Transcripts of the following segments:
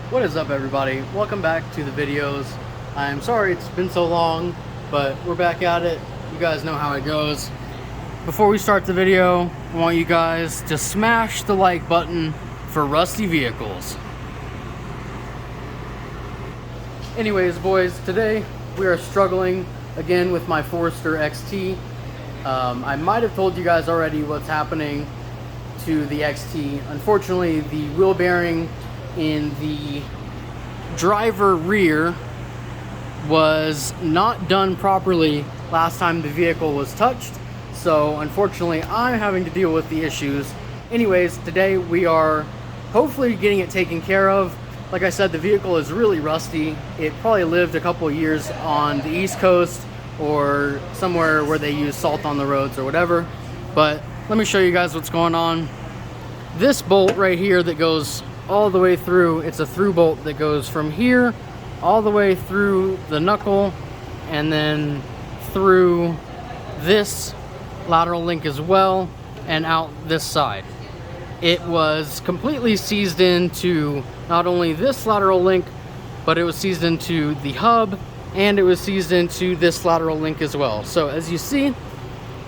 What is up, everybody? Welcome back to the videos. I'm sorry it's been so long, but we're back at it. You guys know how it goes. Before we start the video, I want you guys to smash the like button for Rusty Vehicles. Anyways, boys, today we are struggling again with my Forester XT. I might have told you guys already what's happening to the XT. Unfortunately, the wheel bearing in the driver rear was not done properly last time the vehicle was touched, so unfortunately I'm having to deal with the issues. Anyways, today we are hopefully getting it taken care of. Like I said, the vehicle is really rusty. It probably lived a couple of years on the East Coast or somewhere where they use salt on the roads or whatever, but let me show you guys what's going on. This bolt right here that goes all the way through, it's a through bolt that goes from here all the way through the knuckle and then through this lateral link as well and out this side. It was completely seized into not only this lateral link, but it was seized into the hub and it was seized into this lateral link as well. So as you see,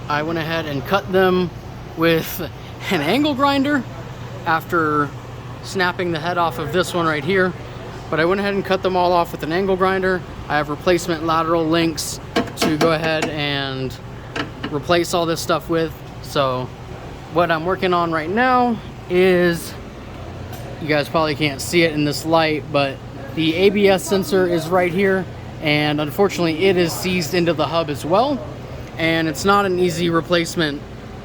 I went ahead and cut them with an angle grinder after snapping the head off of this one right here, but I went ahead and cut them all off with an angle grinder. I have replacement lateral links to go ahead and replace all this stuff with. So what I'm working on right now is, you guys probably can't see it in this light, but the ABS sensor is right here, and unfortunately it is seized into the hub as well, and it's not an easy replacement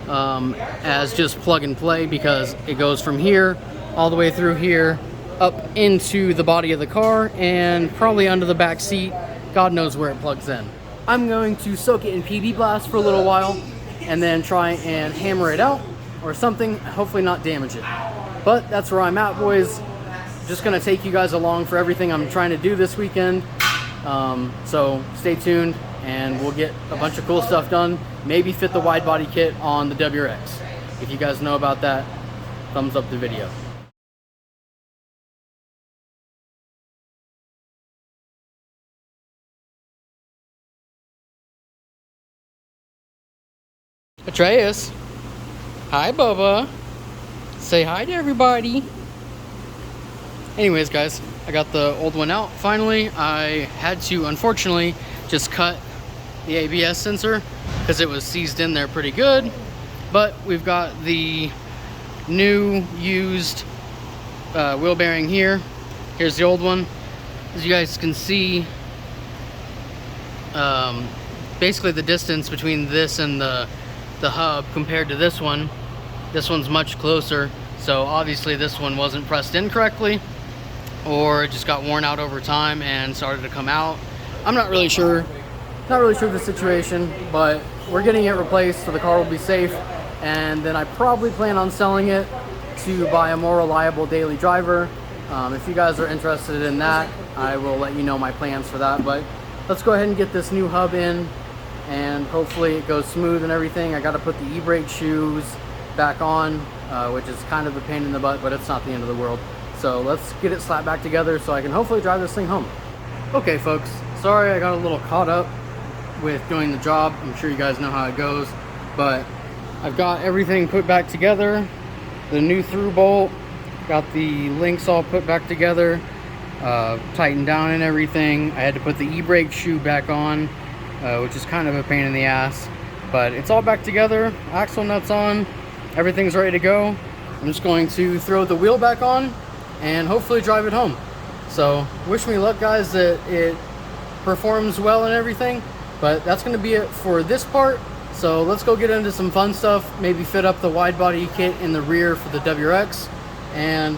as just plug and play, because it goes from here all the way through here up into the body of the car and probably under the back seat. God knows where it plugs in. I'm going to soak it in PB Blast for a little while and then try and hammer it out or something, hopefully not damage it. But that's where I'm at, boys. Just gonna take you guys along for everything I'm trying to do this weekend. So stay tuned and we'll get a bunch of cool stuff done. Maybe fit the wide body kit on the WRX. If you guys know about that, thumbs up the video. Atreus, hi Bubba, say hi to everybody. Anyways guys, I got the old one out finally. I had to unfortunately just cut the ABS sensor because it was seized in there pretty good, but we've got the new used wheel bearing here. Here's the old one. As you guys can see, basically the distance between this and the hub compared to this one's much closer, so obviously this one wasn't pressed in correctly, or it just got worn out over time and started to come out. I'm not really sure of the situation, but we're getting it replaced so the car will be safe, and then I probably plan on selling it to buy a more reliable daily driver. If you guys are interested in that, I will let you know my plans for that, but let's go ahead and get this new hub in and hopefully it goes smooth and everything. I got to put the e-brake shoes back on, which is kind of a pain in the butt, but it's not the end of the world. So let's get it slapped back together so I can hopefully drive this thing home. Okay folks, sorry I got a little caught up with doing the job. I'm sure you guys know how it goes, but I've got everything put back together. The new through bolt, got the links all put back together, tightened down and everything. I had to put the e-brake shoe back on, which is kind of a pain in the ass, but it's all back together. Axle nuts on, everything's ready to go. I'm just going to throw the wheel back on and hopefully drive it home. So wish me luck guys that it performs well and everything, but that's going to be it for this part. So let's go get into some fun stuff, maybe fit up the wide body kit in the rear for the WRX, and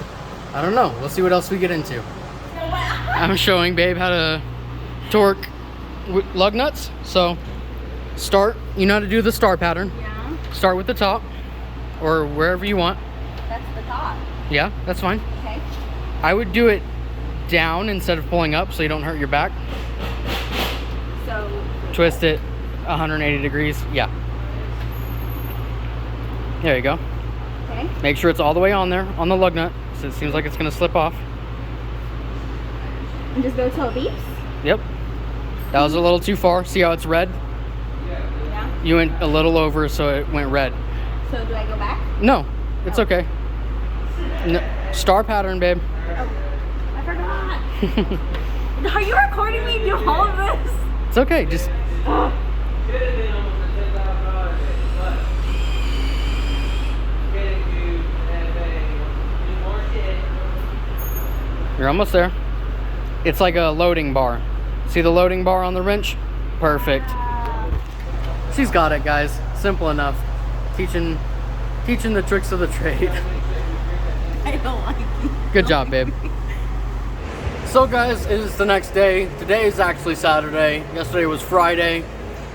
I don't know, let's see what else we get into. I'm showing Babe how to torque lug nuts. So start, you know how to do the star pattern. Yeah. Start with the top or wherever you want. That's the top. Yeah, that's fine. Okay. I would do it down instead of pulling up so you don't hurt your back. So Twist it 180 degrees. Yeah. There you go. Okay. Make sure it's all the way on there, on the lug nut, so it seems like it's going to slip off. And just go till it beeps? Yep. That was a little too far. See how it's red? Yeah. You went a little over, so it went red. So do I go back? No, it's okay. No, star pattern, babe. Oh, I forgot. Are you recording me do all of this? It's okay, just... You're almost there. It's like a loading bar. See the loading bar on the wrench? Perfect. She's got it, guys. Simple enough. Teaching the tricks of the trade. I don't like you. Good job, babe. So guys, it is the next day. Today is actually Saturday. Yesterday was Friday.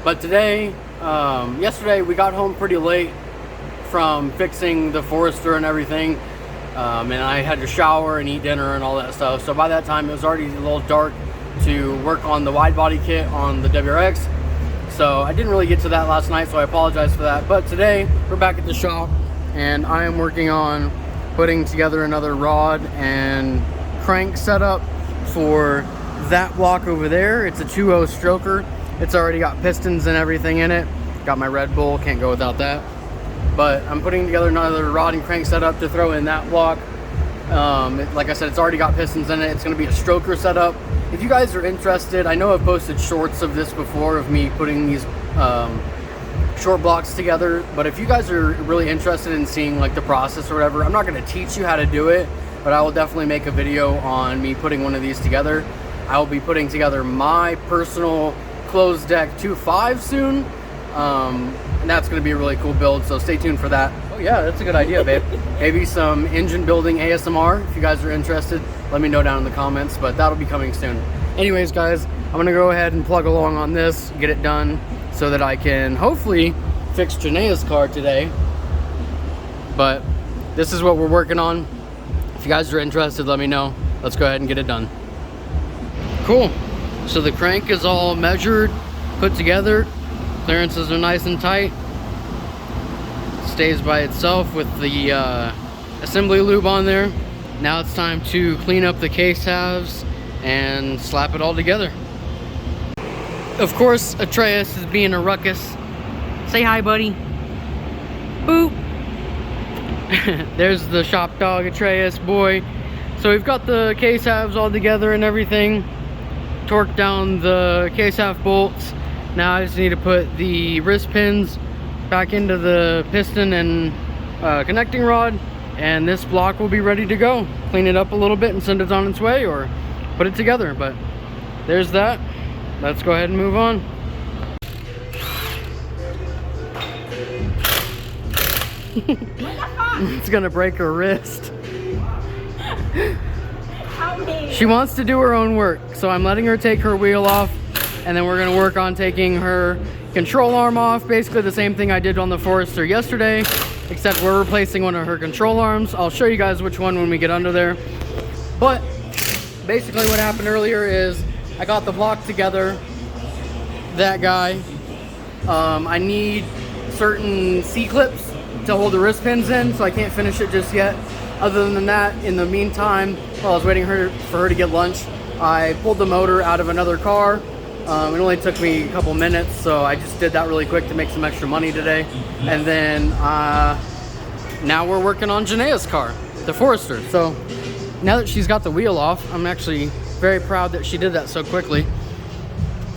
But today, yesterday we got home pretty late from fixing the Forester and everything. And I had to shower and eat dinner and all that stuff. So by that time, it was already a little dark to work on the wide body kit on the WRX. So I didn't really get to that last night, so I apologize for that. But today, we're back at the shop, and I am working on putting together another rod and crank setup for that block over there. It's a 2.0 stroker. It's already got pistons and everything in it. Got my Red Bull, can't go without that. But I'm putting together another rod and crank setup to throw in that block. Like I said, it's already got pistons in it. It's going to be a stroker setup. If you guys are interested, I know I've posted shorts of this before of me putting these short blocks together. But if you guys are really interested in seeing like the process or whatever, I'm not going to teach you how to do it, but I will definitely make a video on me putting one of these together. I will be putting together my personal closed deck 2.5 soon. And that's going to be a really cool build, so stay tuned for that. Oh yeah, that's a good idea, babe. Maybe some engine building ASMR. If you guys are interested, let me know down in the comments, but that'll be coming soon. Anyways, guys, I'm going to go ahead and plug along on this, get it done, so that I can hopefully fix Janae's car today. But this is what we're working on. If you guys are interested, let me know. Let's go ahead and get it done. Cool. So the crank is all measured, put together. Clearances are nice and tight. Stays by itself with the assembly lube on there. Now it's time to clean up the case halves and slap it all together. Of course, Atreus is being a ruckus. Say hi, buddy. Boop. There's the shop dog, Atreus, boy. So we've got the case halves all together and everything. Torqued down the case half bolts. Now I just need to put the wrist pins back into the piston and connecting rod, and this block will be ready to go. Clean it up a little bit and send it on its way, or put it together. But there's that. Let's go ahead and move on. It's gonna break her wrist. She wants to do her own work, so I'm letting her take her wheel off. And then we're going to work on taking her control arm off. Basically the same thing I did on the Forester yesterday, except we're replacing one of her control arms. I'll show you guys which one when we get under there. But basically what happened earlier is I got the block together, that guy. I need certain C-clips to hold the wrist pins in, so I can't finish it just yet. Other than that, in the meantime, while I was waiting for her to get lunch, I pulled the motor out of another car. It only took me a couple minutes, so I just did that really quick to make some extra money today. And then now we're working on Janae's car, the Forester. So now that she's got the wheel off, I'm actually very proud that she did that so quickly.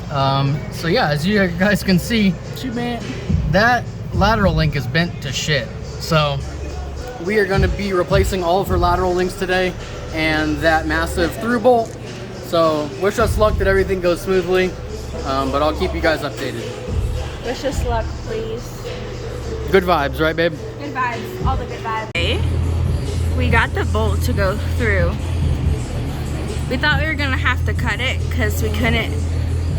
So yeah, as you guys can see, that lateral link is bent to shit. So we are going to be replacing all of her lateral links today and that massive through bolt. So wish us luck that everything goes smoothly, but I'll keep you guys updated. Wish us luck, please. Good vibes, right, babe? Good vibes, all the good vibes. Okay. We got the bolt to go through. We thought we were gonna have to cut it because we couldn't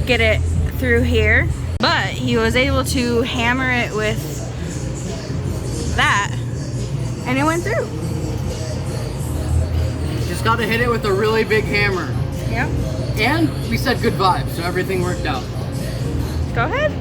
get it through here, but he was able to hammer it with that, and it went through. Just gotta hit it with a really big hammer. Yeah. And we said good vibes, so everything worked out. Go ahead.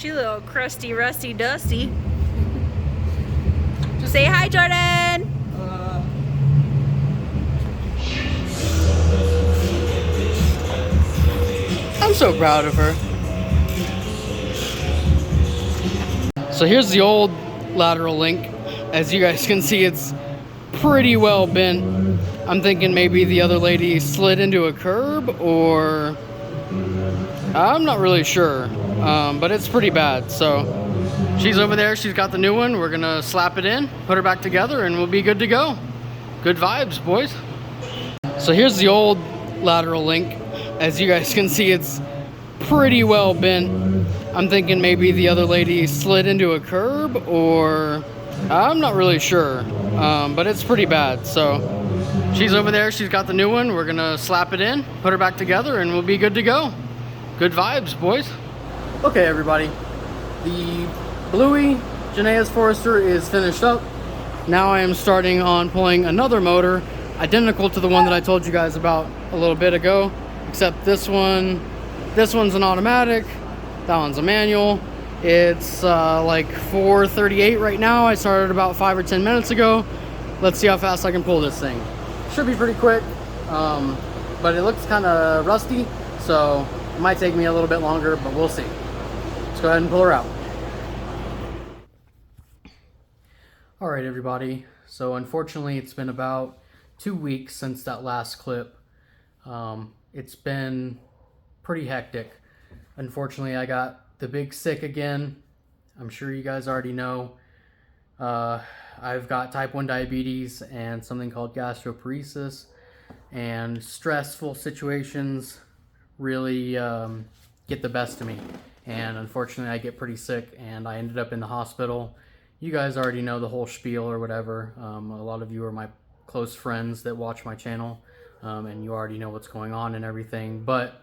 She a little crusty, rusty, dusty. Say hi, Jordan. I'm so proud of her. So here's the old lateral link. As you guys can see, it's pretty well bent. I'm thinking maybe the other lady slid into a curb, or I'm not really sure, but it's pretty bad. So she's over there, she's got the new one. We're gonna slap it in, put her back together, and we'll be good to go. Good vibes, boys. So here's the old lateral link. As you guys can see, it's pretty well bent. I'm thinking maybe the other lady slid into a curb, or I'm not really sure, but it's pretty bad. So she's over there, she's got the new one. We're gonna slap it in, put her back together, and we'll be good to go. Good vibes, boys. Okay, everybody. The Bluey Janaeus Forester is finished up. Now I am starting on pulling another motor, identical to the one that I told you guys about a little bit ago, except this one's an automatic, that one's a manual. It's like 4:38 right now. I started about 5 or 10 minutes ago. Let's see how fast I can pull this thing. Should be pretty quick, but it looks kind of rusty, so it might take me a little bit longer, but we'll see. Let's go ahead and pull her out. All right, everybody. So unfortunately, it's been about 2 weeks since that last clip. It's been pretty hectic. Unfortunately, I got the big sick again. I'm sure you guys already know. I've got type 1 diabetes and something called gastroparesis, and stressful situations really get the best of me. And unfortunately, I get pretty sick and I ended up in the hospital. You guys already know the whole spiel or whatever. A lot of you are my close friends that watch my channel, and you already know what's going on and everything. But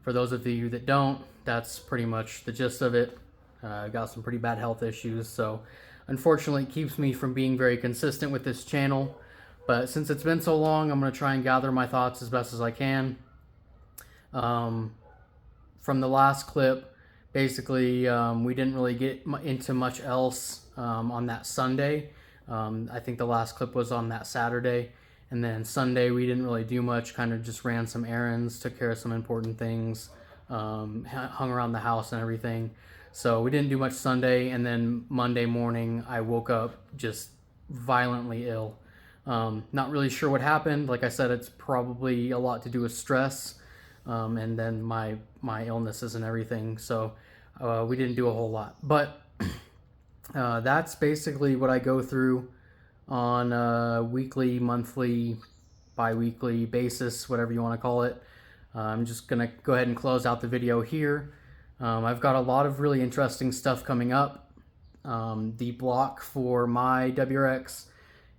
for those of you that don't, that's pretty much the gist of it. I've got some pretty bad health issues, so unfortunately it keeps me from being very consistent with this channel. But since it's been so long, I'm going to try and gather my thoughts as best as I can. From the last clip, basically we didn't really get into much else on that Sunday. I think the last clip was on that Saturday, and then Sunday we didn't really do much, kind of just ran some errands, took care of some important things, hung around the house and everything. So we didn't do much Sunday, and then Monday morning I woke up just violently ill. Not really sure what happened. Like I said, it's probably a lot to do with stress, and then my illnesses and everything. So we didn't do a whole lot, but that's basically what I go through on a weekly, monthly, bi-weekly basis, whatever you want to call it. I'm just gonna go ahead and close out the video here. I've got a lot of really interesting stuff coming up. The block for my WRX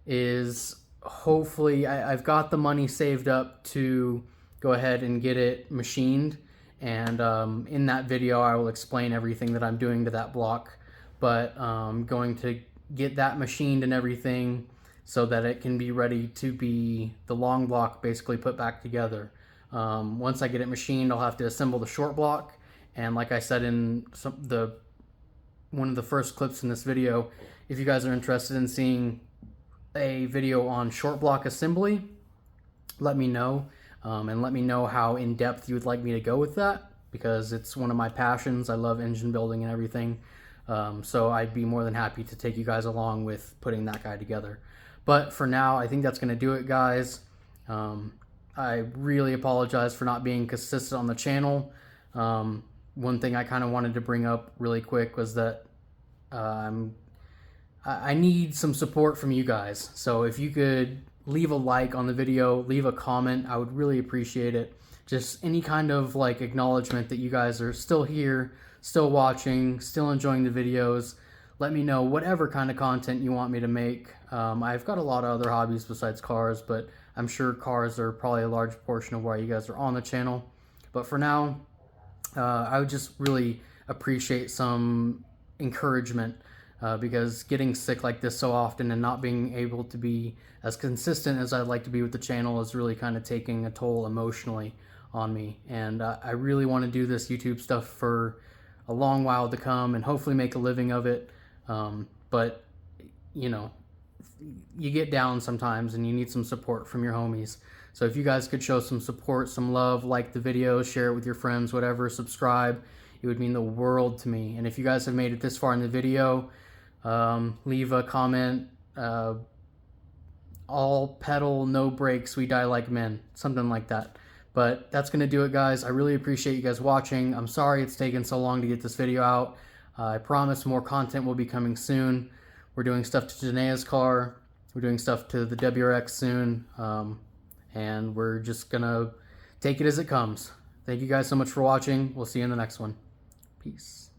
is hopefully, I've got the money saved up to go ahead and get it machined, and in that video I will explain everything that I'm doing to that block. But I'm going to get that machined and everything so that it can be ready to be the long block basically put back together. Once I get it machined, I'll have to assemble the short block. And like I said in one of the first clips in this video, if you guys are interested in seeing a video on short block assembly, let me know, and let me know how in depth you would like me to go with that, because it's one of my passions. I love engine building and everything. So I'd be more than happy to take you guys along with putting that guy together. But for now, I think that's going to do it, guys. I really apologize for not being consistent on the channel. One thing I kind of wanted to bring up really quick was that I need some support from you guys. So if you could leave a like on the video, leave a comment, I would really appreciate it. Just any kind of like acknowledgement that you guys are still here, still watching, still enjoying the videos. Let me know whatever kind of content you want me to make. I've got a lot of other hobbies besides cars, but I'm sure cars are probably a large portion of why you guys are on the channel. But for now, I would just really appreciate some encouragement, because getting sick like this so often and not being able to be as consistent as I'd like to be with the channel is really kind of taking a toll emotionally on me. And I really want to do this YouTube stuff for a long while to come and hopefully make a living of it. But you know, you get down sometimes and you need some support from your homies. So if you guys could show some support, some love, like the video, share it with your friends, whatever, subscribe, it would mean the world to me. And if you guys have made it this far in the video, leave a comment, all pedal, no brakes, we die like men, something like that. But that's going to do it, guys. I really appreciate you guys watching. I'm sorry it's taken so long to get this video out. I promise more content will be coming soon. We're doing stuff to Janae's car. We're doing stuff to the WRX soon. And we're just going to take it as it comes. Thank you guys so much for watching. We'll see you in the next one. Peace.